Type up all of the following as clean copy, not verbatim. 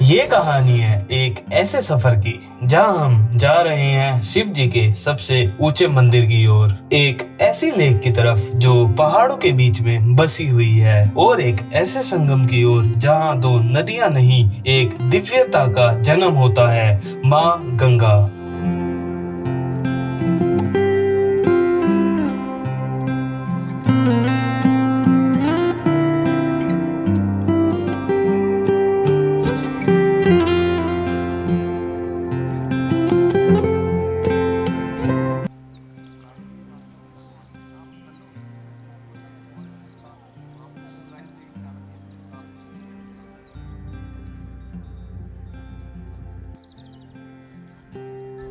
ये कहानी है एक ऐसे सफर की जहां हम जा रहे हैं शिव जी के सबसे ऊंचे मंदिर की ओर, एक ऐसी लेक की तरफ जो पहाड़ों के बीच में बसी हुई है, और एक ऐसे संगम की ओर जहां दो नदियां नहीं एक दिव्यता का जन्म होता है, माँ Ganga.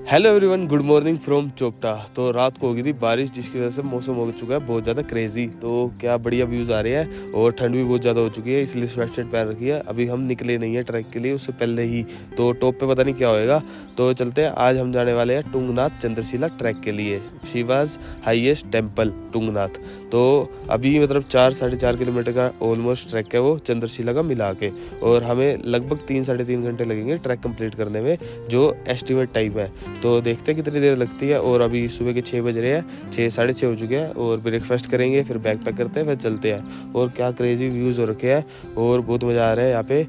Hello everyone, good morning from Chopta. तो रात को हो गई थी बारिश, जिसकी वजह से मौसम हो चुका है बहुत ज़्यादा क्रेजी। तो क्या बढ़िया व्यूज़ आ रहे हैं और ठंड भी बहुत ज़्यादा हो चुकी है, इसलिए स्वेट शर्ट पहन रखी है। अभी हम निकले नहीं है ट्रैक के लिए, उससे पहले ही तो टॉप पे पता नहीं क्या होएगा। तो चलते हैं, आज हम जाने वाले हैं टुंगनाथ चंद्रशिला ट्रैक के लिए, शिवाज हाईएस्ट टेम्पल टुंगनाथ। तो अभी मतलब 4-4.5 किलोमीटर का ऑलमोस्ट ट्रैक है वो चंद्रशिला का मिला के, और हमें लगभग 3-3.5 घंटे लगेंगे ट्रैक कंप्लीट करने में, जो एस्टिमेट टाइम है। तो देखते हैं कितनी देर लगती है। और अभी सुबह के 6 बज रहे हैं, 6-6:30 हो चुके हैं, और ब्रेकफास्ट करेंगे, फिर बैग पैक करते हैं, फिर चलते हैं। और क्या क्रेजी व्यूज़ हो रखे हैं और बहुत मज़ा आ रहा है यहाँ पे।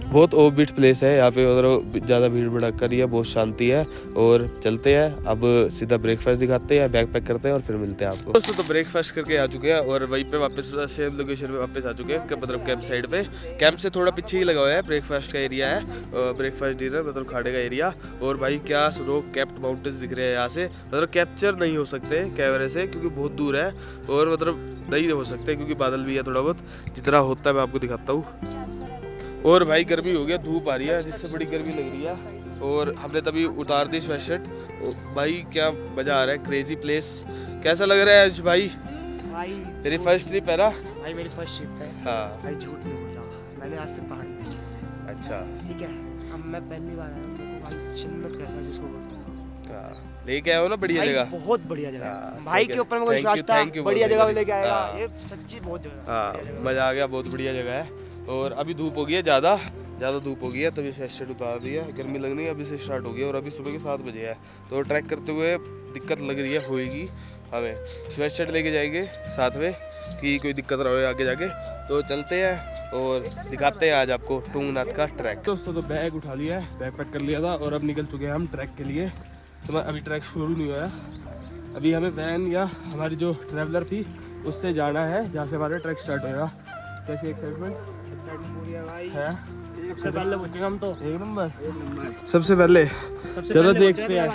बहुत ऑफबीट प्लेस है यहाँ पे, मतलब ज़्यादा भीड़ भड़का नहीं है, बहुत शांति है। और चलते हैं, अब सीधा ब्रेकफास्ट दिखाते हैं, बैग पैक करते हैं और फिर मिलते हैं आपको। दोस्तों तो ब्रेकफास्ट करके आ चुके हैं और वहीं पे वापस सेम लोकेशन पे वापस आ चुके हैं, मतलब कैंप साइड पे। कैंप से थोड़ा पीछे ही लगा हुआ है ब्रेकफास्ट का एरिया है, ब्रेकफास्ट डिनर मतलब खाने का एरिया। और भाई क्या स्नो कैप्ड माउंटेन्स दिख रहे हैं यहाँ से, मतलब कैप्चर नहीं हो सकते कैमरे से क्योंकि बहुत दूर है, और मतलब नहीं हो सकते क्योंकि बादल भी है थोड़ा बहुत। जितना होता है मैं आपको दिखाता हूँ। और भाई गर्मी हो गया, धूप आ रही है जिससे बड़ी गर्मी लग रही है। और हमने तभी उतार दी स्वेट शर्ट। भाई क्या मजा आ रहा है, क्रेजी प्लेस। कैसा लग रहा है आज भाई? तेरी फर्स्ट ट्रिप है ना? भाई मेरी फर्स्ट ट्रिप है। हाँ भाई झूठ नहीं बोल रहा, मैंने आज तक पहाड़ नहीं देखे। अच्छा ठीक है, अब मैं पहली बार आया हूँ, भाई जन्नत कैसा जिसको बोलते हैं। लेके आए हो ना बढ़िया जगह। बहुत बढ़िया जगह हाँ, भाई के ऊपर में कोई विश्वास था, बढ़िया जगह में लेके आएगा। हाँ। ये सच्ची बहुत जगह। हाँ मज़ा आ गया, बहुत बढ़िया जगह है। और अभी धूप हो गई है, ज़्यादा धूप हो गई है, तभी स्वेट शर्ट उतार दिया। गर्मी लगनी अभी से स्टार्ट हो गई है, और अभी सुबह के 7 बजे है। तो ट्रैक करते हुए दिक्कत लग रही है, होएगी हमें। स्वेट शर्ट लेके जाएंगे साथ में कि कोई दिक्कत ना हो आगे जाके। तो चलते हैं और दिखाते हैं आज आपको टुंगनाथ का ट्रैक। दोस्तों तो बैग उठा लिया है, बैग पैक कर लिया था, और अब निकल चुके हैं हम ट्रैक के लिए। तो अभी ट्रैक शुरू नहीं हुआ है, अभी हमें वैन या हमारी जो ट्रैवलर थी उससे जाना है जहाँ से हमारा ट्रैक स्टार्ट होगा। कैसी एक्साइटमेंट पूरी है भाई है? सबसे पहले पहुंचेंगे हम तो। एक नंबर सबसे पहले। चलो देखते हैं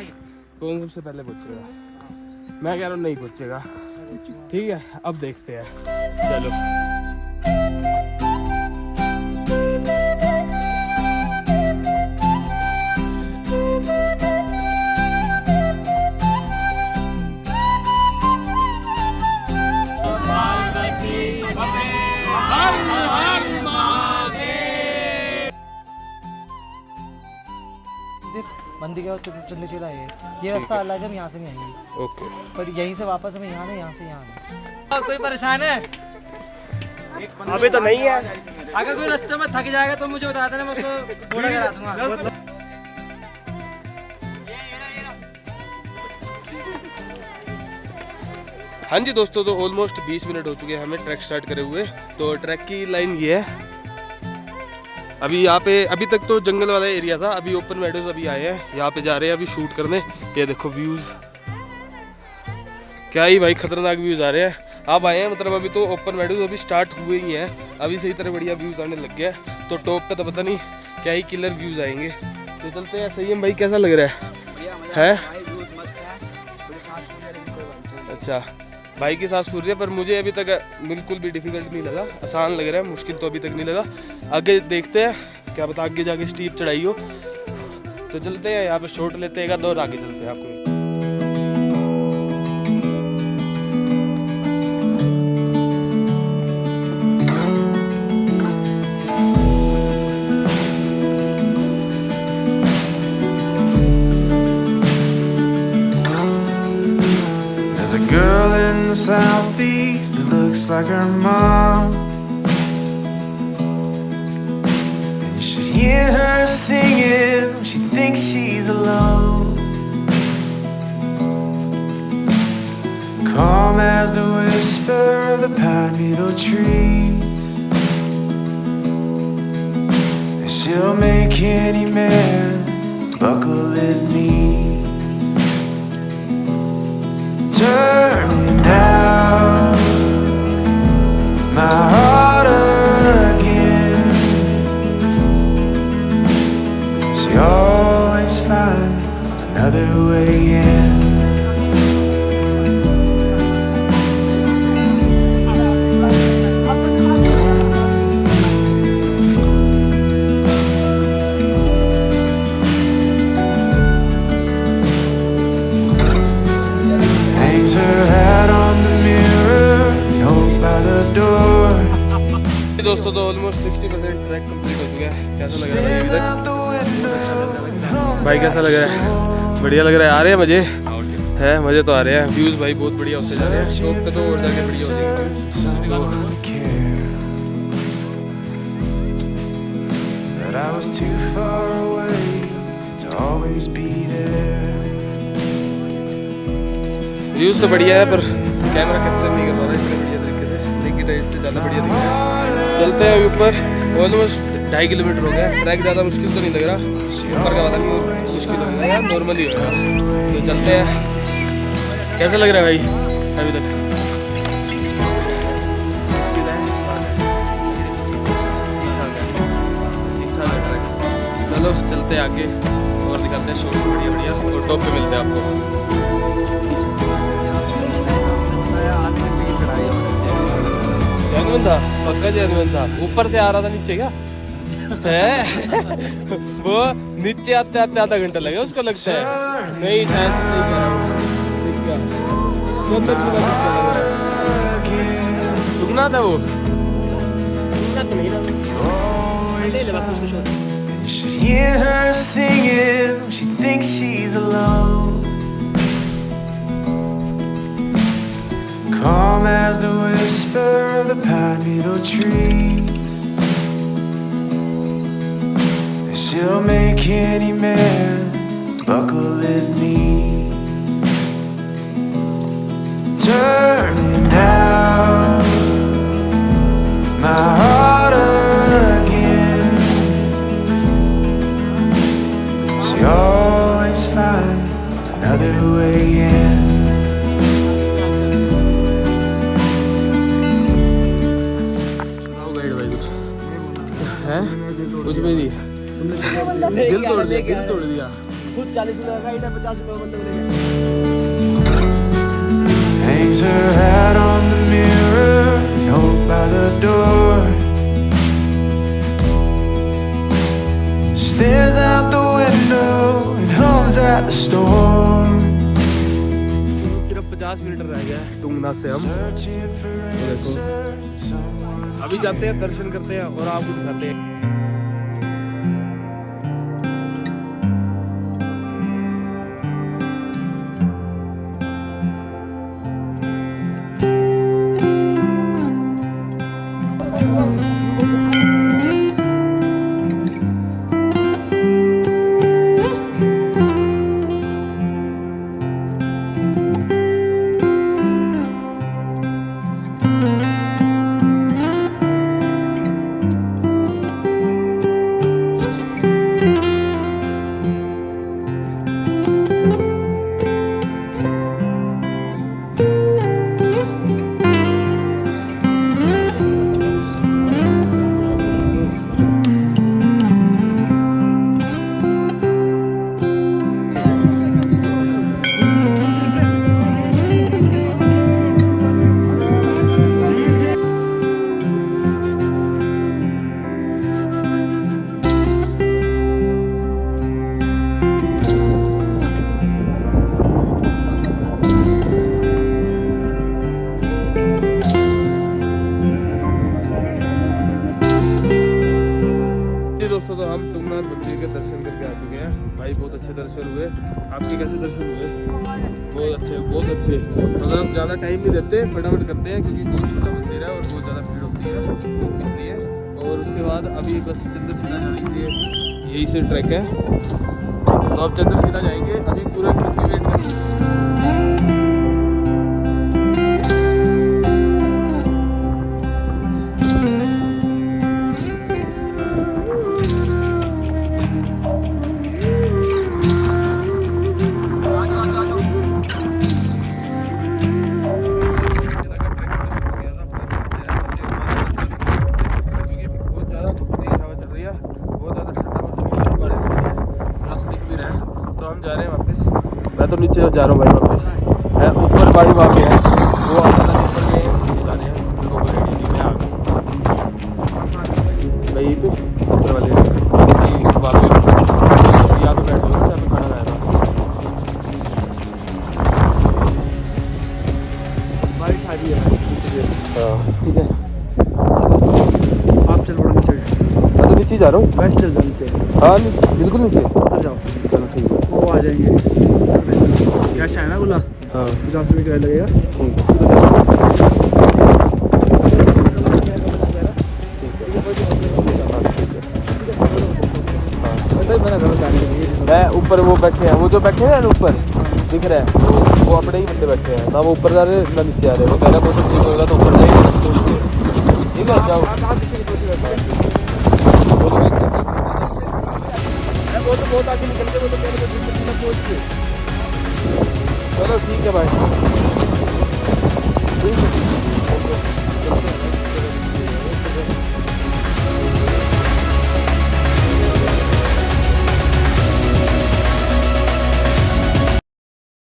कौन सबसे पहले पहुंचेगा। मैं कह रहा हूँ नहीं पहुंचेगा, ठीक है अब देखते हैं। चलो मंदिर के बाद चंद्रशिला है, ये रास्ता अलग है, हम यहाँ से नहीं आएंगे। ओके, पर यहीं से वापस हमें यहाँ नहीं, यहाँ से यहाँ। कोई परेशान है? अभी तो नहीं है। अगर कोई रास्ते में थक जाएगा तो मुझे बता देना, मैं उसको घोड़ा करा दूंगा। हाँ जी दोस्तों, तो ऑलमोस्ट 20 मिनट हो चुके हैं हमें ट्रैक स्टार्ट करे हुए। तो ट्रैक की लाइन ये है। अभी यहाँ पे अभी तक तो जंगल वाला एरिया था, अभी ओपन मेडोज अभी आए हैं, यहाँ पे जा रहे हैं अभी शूट करने। ये देखो व्यूज़, क्या ही भाई खतरनाक व्यूज़ आ रहे हैं। आप आए हैं मतलब अभी तो ओपन मेडोज अभी स्टार्ट हुए ही हैं, अभी से ही तरह बढ़िया व्यूज़ आने लग गया है। तो टॉप पे तो पता नहीं क्या ही किलर व्यूज़ आएंगे। तो चलते हैं। सही है भाई, कैसा लग रहा है? अच्छा भाई की सांस फूल रही है, पर मुझे अभी तक बिल्कुल भी डिफिकल्ट नहीं लगा, आसान लग रहा है, मुश्किल तो अभी तक नहीं लगा। आगे देखते हैं, क्या पता आगे जाके स्टीप चढ़ाई हो। तो चलते हैं, यहाँ पे शॉट लेते हैं और आगे चलते हैं आपको। Girl in the southeast that looks like her mom, and you should hear her singing, she thinks she's alone. Calm as the whisper of the pine needle trees, and she'll make any man buckle his knees. Turning down my heart again, she always finds another way in. Hangs her hat on the mirror, home by the door. दोस्तों तो almost 60% track complete हो चुका है। कैसा लग रहा है Stares भाई? out the window, भाई कैसा लग रहा है? बढ़िया लग रहा है। आ रहे हैं मजे? है मजे तो आ रहे हैं। व्यूज भाई बहुत बढ़िया होते जा रहे हैं। टॉप पे तो और जाके बढ़िया हो जाएगा। that I was too far away to always be there. Views तो बढ़िया है पर कैमरा कैप्चर नहीं कर पा रहा इतने बढ़िया तरीके से, लेकिन इससे ज़्यादा बढ़िया दिख रहा है। चलते हैं ऊपर। ऑलमोस्ट 2.5 किलोमीटर हो गया। ट्रैक ज़्यादा मुश्किल तो नहीं लग रहा, ऊपर का पता नहीं मुश्किल लग रहा है, नॉर्मली हो रहा है। तो चलते हैं। कैसा लग रहा है भाई अभी तक? चलो चलते हैं आगे और दिखाते हैं शो से बढ़िया बढ़िया, और टॉप पे मिलते हैं आपको। जेन्युइन था, पक्का जेन्युइन था। ऊपर से आ रहा था नीचे क्या है? वो नीचे आते आते आधा घंटा लगा उसको लगता है। नहीं शायद से सही कह रहा हूँ। ठीक है, रुकना था वो। You should hear her singing, she thinks she's alone. Calm as the whisper of the pine needle trees, and she'll make any man buckle his knees. Turning down my heart again, she always finds another way in. हैं? कुछ भी नहीं। दिल तोड़ दिया, दिल तोड़ दिया। खुद 40 रुपये का ईटा 50 रुपये बंदे को Hangs her hat on the mirror, home by the door. Stares out the window and hums at the storm. सिर्फ 50 मीटर रह गया है टुंगना से हम। Searching for answers in someone. अभी जाते हैं, दर्शन करते हैं और आपको दिखाते हैं। दोस्तों तो हम तुंगनाथ मंदिर के दर्शन करके आ चुके हैं भाई। बहुत अच्छे दर्शन हुए। आपके कैसे दर्शन हुए? बहुत अच्छे, बहुत अच्छे। मतलब ज़्यादा टाइम नहीं देते, फटाफट करते हैं क्योंकि बहुत छोटा मंदिर है और बहुत ज़्यादा भीड़ होती है इसलिए। और उसके बाद बाद अभी बस चंद्रशिला जाएंगे, यही से ट्रैक है। तो अब चंद्रशिला जाएंगे, अभी पूरे ग्रुप की वेट करेंगे। मैं तो नीचे जा रहा हूँ भाई वापस। है ऊपर भाई वहाँ पे है, वो ऊपर गए नीचे जा रहे हैं। मेरे को रेडी नहीं, मैं आ गया भाई पे ऊपर वाले किसी वहाँ पे यहाँ पे बैठ गया, यहाँ पे खाना खाया था भाई, खा लिया हाँ ठीक है। आप चल पड़ो नीचे। मैं तो नीचे जा रहा हूँ, वैसे चल जाओ नीचे। हाँ बिल्कुल नीचे उतर जाओ, चलो ठीक है। वो आ जाएंगे। कैश है ना बोला? हाँ 50 रुपये किराया लगेगा। ठीक है। मैं ऊपर वो बैठे हैं, वो जो बैठे हैं ना ऊपर दिख रहा है, वो अपने ही बंदे बैठे हैं ना, वो ऊपर जा रहे ना नीचे आ रहे। वो कह रहा मौसम ठीक होगा तो ऊपर जाएंगे तो नीचे। ठीक है जाओ। वो तो बहुत आगे निकल गए, वो तो कह रहे पहुंच गए। चलो ठीक है भाई, ठीक है।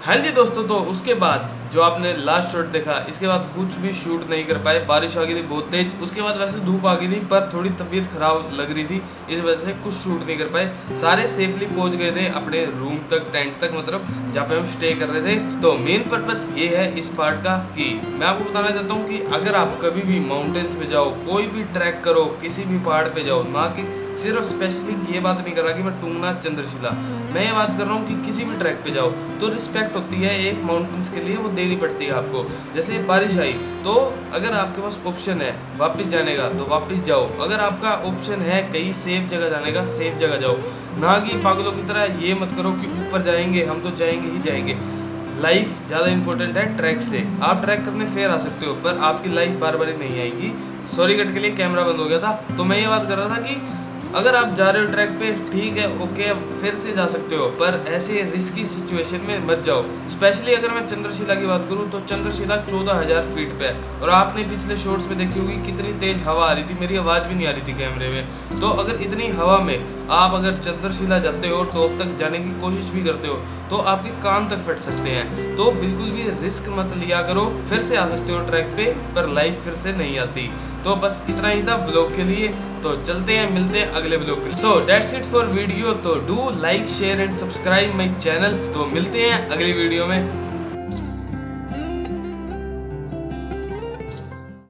हाँ जी दोस्तों, तो उसके बाद जो आपने लास्ट शॉट देखा, इसके बाद कुछ भी शूट नहीं कर पाए। बारिश आ गई थी बहुत तेज, उसके बाद वैसे धूप आ गई थी पर थोड़ी तबीयत खराब लग रही थी, इस वजह से कुछ शूट नहीं कर पाए। सारे सेफली पहुंच गए थे अपने रूम तक, टेंट तक, मतलब जहाँ पे हम स्टे कर रहे थे। तो मेन पर्पस ये है इस पार्ट का कि मैं आपको बताना चाहता हूँ कि अगर आप कभी भी माउंटेन्स पे जाओ, कोई भी ट्रैक करो, किसी भी पहाड़ पे जाओ, ना कि सिर्फ स्पेसिफिक ये बात नहीं कर रहा कि मैं टूंगनाथ चंद्रशिला, मैं ये बात कर रहा हूँ कि किसी भी ट्रैक पे जाओ तो रिस्पेक्ट होती है एक माउंटेन्स के लिए, वो देनी पड़ती है आपको। जैसे बारिश आई तो अगर आपके पास ऑप्शन है वापस जाने का तो वापस जाओ, अगर आपका ऑप्शन है कहीं सेफ जगह जाने का, सेफ जगह जाओ, ना कि पागलों की तरह ये मत करो कि ऊपर जाएंगे हम तो जाएंगे ही जाएंगे। लाइफ ज़्यादा इंपॉर्टेंट है ट्रैक से। आप ट्रैक करने फिर आ सकते हो पर आपकी लाइफ बार बार नहीं आएगी। सॉरी कट के लिए कैमरा बंद हो गया था। तो मैं ये बात कर रहा था कि अगर आप जा रहे हो ट्रैक पे, ठीक है, ओके, फिर से जा सकते हो, पर ऐसे रिस्की सिचुएशन में मत जाओ। स्पेशली अगर मैं चंद्रशिला की बात करूं तो चंद्रशिला 14,000 फीट पे है और आपने पिछले शॉट्स में देखी होगी कितनी तेज हवा आ रही थी, मेरी आवाज़ भी नहीं आ रही थी कैमरे में। तो अगर इतनी हवा में आप अगर चंद्रशिला जाते हो, टॉप तक जाने की कोशिश भी करते हो तो आपके कान तक फट सकते हैं। तो बिल्कुल भी रिस्क मत लिया करो, फिर से आ सकते हो ट्रैक पे पर लाइफ फिर से नहीं आती। तो बस इतना ही था ब्लॉग के लिए, तो चलते हैं, मिलते हैं अगले ब्लॉग के। So that's it for video. तो do like share and subscribe my channel. तो मिलते हैं अगली वीडियो में।